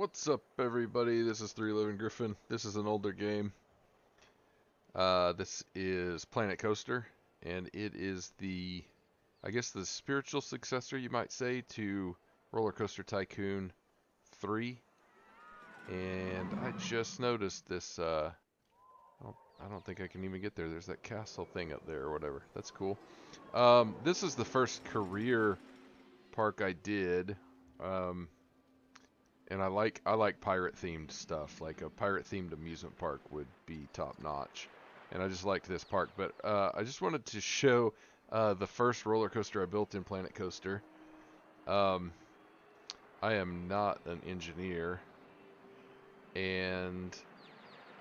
What's up, everybody? This is 311 Griffin. This is an older game. This is Planet Coaster, and it is I guess the spiritual successor, you might say, to Roller Coaster Tycoon 3. And I just noticed this, I don't think I can even get there. There's that castle thing up there or whatever. That's cool. This is the first career park I did. And I like pirate themed stuff. Like a pirate themed amusement park would be top notch. And I just liked this park. But I just wanted to show the first roller coaster I built in Planet Coaster. I am not an engineer, and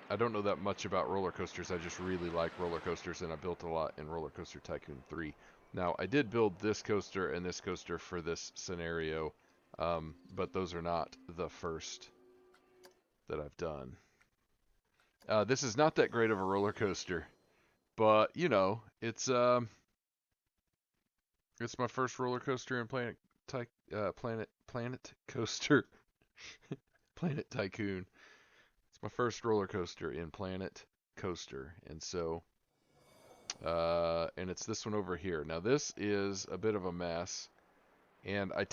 I don't know that much about roller coasters. I just really like roller coasters, and I built a lot in Roller Coaster Tycoon 3. Now, I did build this coaster and this coaster for this scenario. But those are not the first that I've done. This is not that great of a roller coaster, but you know, it's my first roller coaster in Planet Coaster, Planet Tycoon. It's my first roller coaster in Planet Coaster, and so, and it's this one over here. Now this is a bit of a mess. And I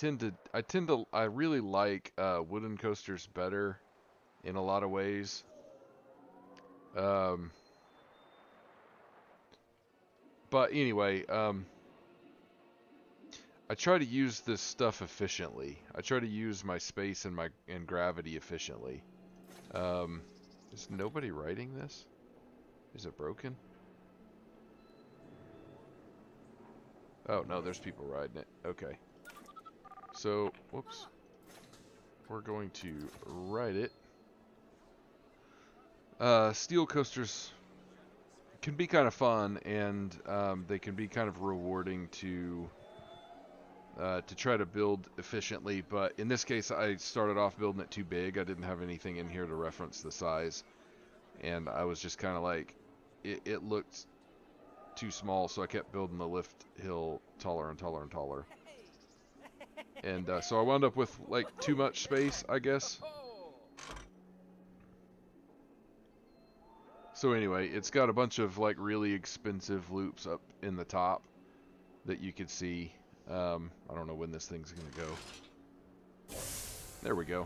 really like wooden coasters better in a lot of ways. But anyway, I try to use this stuff efficiently. I try to use my space and gravity efficiently. Is nobody writing this? Is it broken? Oh no, there's people riding it. Okay. So, whoops, we're going to write it. Steel coasters can be kind of fun, and they can be kind of rewarding to try to build efficiently, but in this case I started off building it too big. I didn't have anything in here to reference the size, and I was just kind of like, it looked too small, so I kept building the lift hill taller and taller and taller. And so I wound up with like too much space, I guess. So anyway, it's got a bunch of like really expensive loops up in the top that you could see. I don't know when this thing's gonna go. There we go.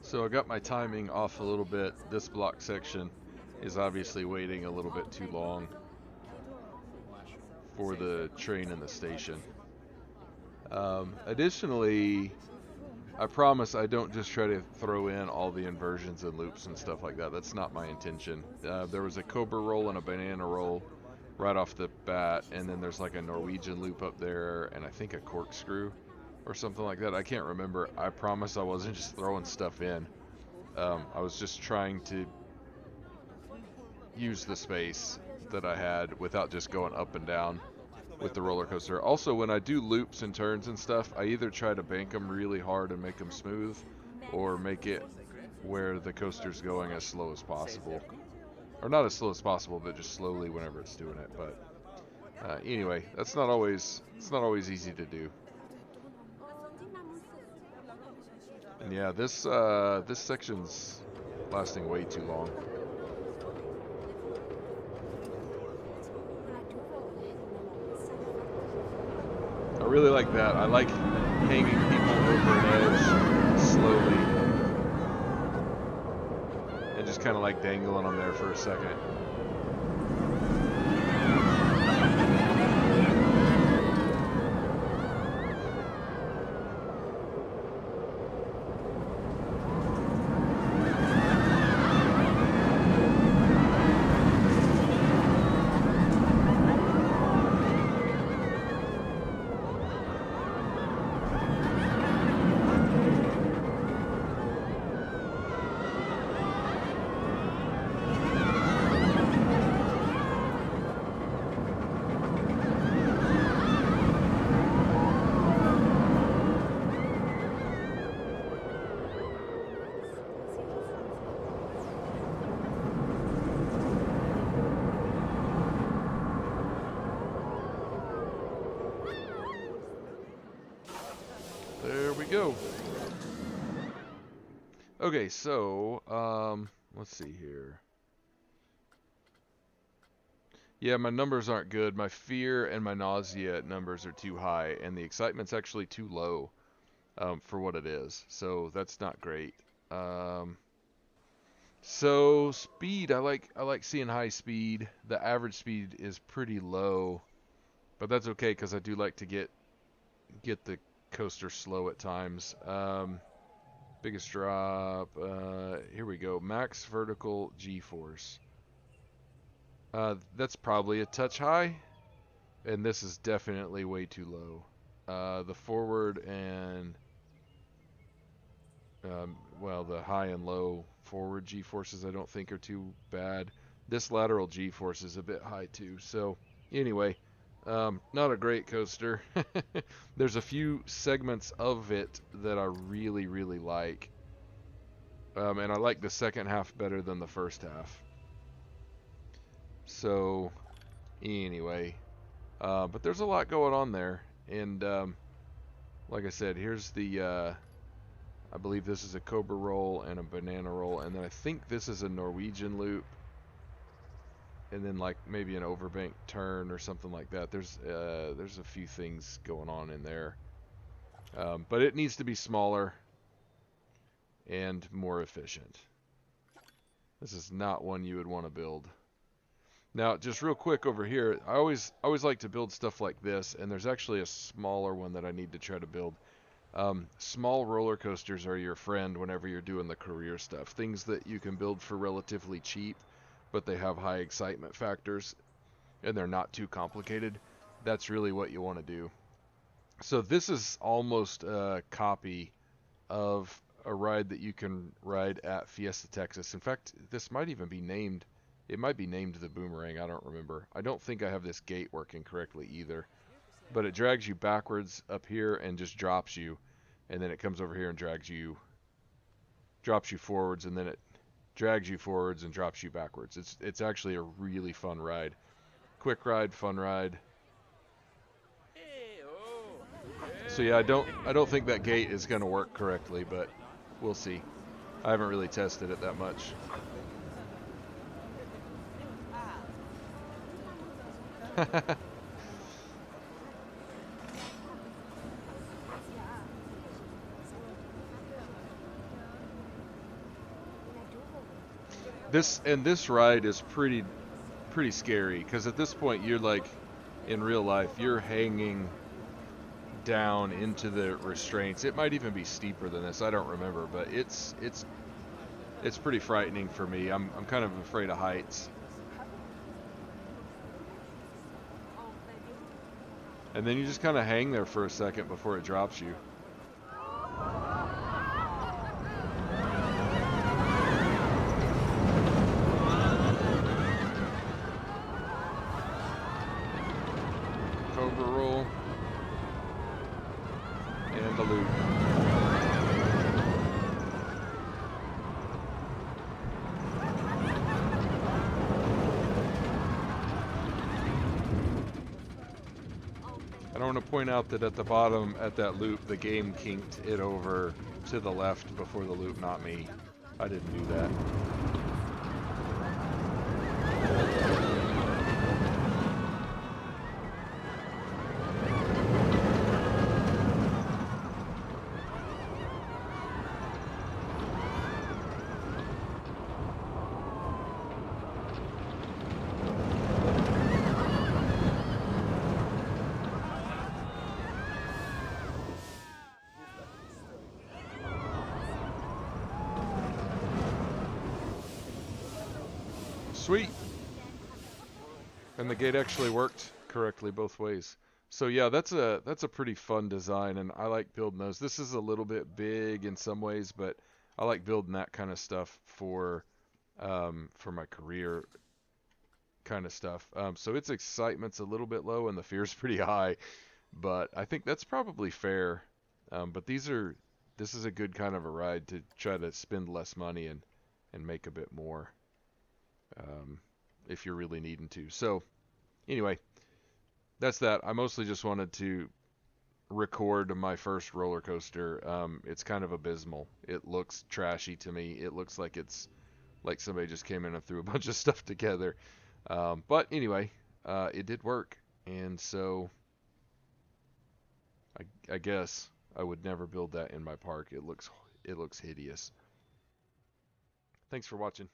So I got my timing off a little bit. This block section is obviously waiting a little bit too long for the train in the station. Additionally, I promise I don't just try to throw in all the inversions and loops and stuff like that. That's not my intention. There was a cobra roll and a banana roll right off the bat, and then there's like a Norwegian loop up there, and I think a corkscrew or something like that. I can't remember. I promise I wasn't just throwing stuff in. I was just trying to use the space that I had without just going up and down with the roller coaster. Also, when I do loops and turns and stuff, I either try to bank them really hard and make them smooth, or make it where the coaster's going as slow as possible. Or not as slow as possible, but just slowly whenever it's doing it. But anyway, it's not always easy to do. And yeah, this section's lasting way too long. I really like that. I like hanging people over an edge slowly and just kind of like dangling them there for a second. There we go. Okay, so, let's see here. Yeah, my numbers aren't good. My fear and my nausea numbers are too high, and the excitement's actually too low for what it is. So that's not great. So speed, I like seeing high speed. The average speed is pretty low, but that's okay because I do like to get the coaster slow at times. Biggest drop, here we go, max vertical G-force. That's probably a touch high, and this is definitely way too low. The forward and, well, the high and low forward G-forces I don't think are too bad. This lateral G-force is a bit high too, so anyway. Not a great coaster. There's a few segments of it that I really, really like. And I like the second half better than the first half. So, anyway. But there's a lot going on there. And, like I said, here's the, I believe this is a Cobra roll and a banana roll. And then I think this is a Norwegian loop. And then like maybe an overbank turn or something like that. There's a few things going on in there, but it needs to be smaller and more efficient. This is not one you would want to build. Now, just real quick over here, I always like to build stuff like this, and there's actually a smaller one that I need to try to build. Small roller coasters are your friend whenever you're doing the career stuff. Things that you can build for relatively cheap, but they have high excitement factors and they're not too complicated. That's really what you want to do. So this is almost a copy of a ride that you can ride at Fiesta, Texas. In fact, this might even be named, it might be named the Boomerang, I don't remember. I don't think I have this gate working correctly either. But it drags you backwards up here and just drops you, and then it comes over here and drops you forwards, and then it drags you forwards and drops you backwards. It's actually a really fun ride. Quick ride, fun ride. So yeah, I don't think that gate is going to work correctly, but we'll see. I haven't really tested it that much. This ride is pretty scary because at this point you're like, in real life, you're hanging down into the restraints. It might even be steeper than this. I don't remember, but it's pretty frightening for me. I'm kind of afraid of heights. And then you just kind of hang there for a second before it drops you. Cobra roll. And the loop. And I want to point out that at the bottom, at that loop, the game kinked it over to the left before the loop, not me. I didn't do that. Sweet! And the gate actually worked correctly both ways. So yeah, that's a pretty fun design, and I like building those. This is a little bit big in some ways, but I like building that kind of stuff for my career kind of stuff. So its excitement's a little bit low and the fear's pretty high, but I think that's probably fair. But this is a good kind of a ride to try to spend less money and make a bit more, um, if you're really needing to. So anyway, that's that. I mostly just wanted to record my first roller coaster. It's kind of abysmal. It looks trashy to me. It looks like it's like somebody just came in and threw a bunch of stuff together. But anyway, it did work, and so I guess I would never build that in my park. It looks hideous. Thanks for watching.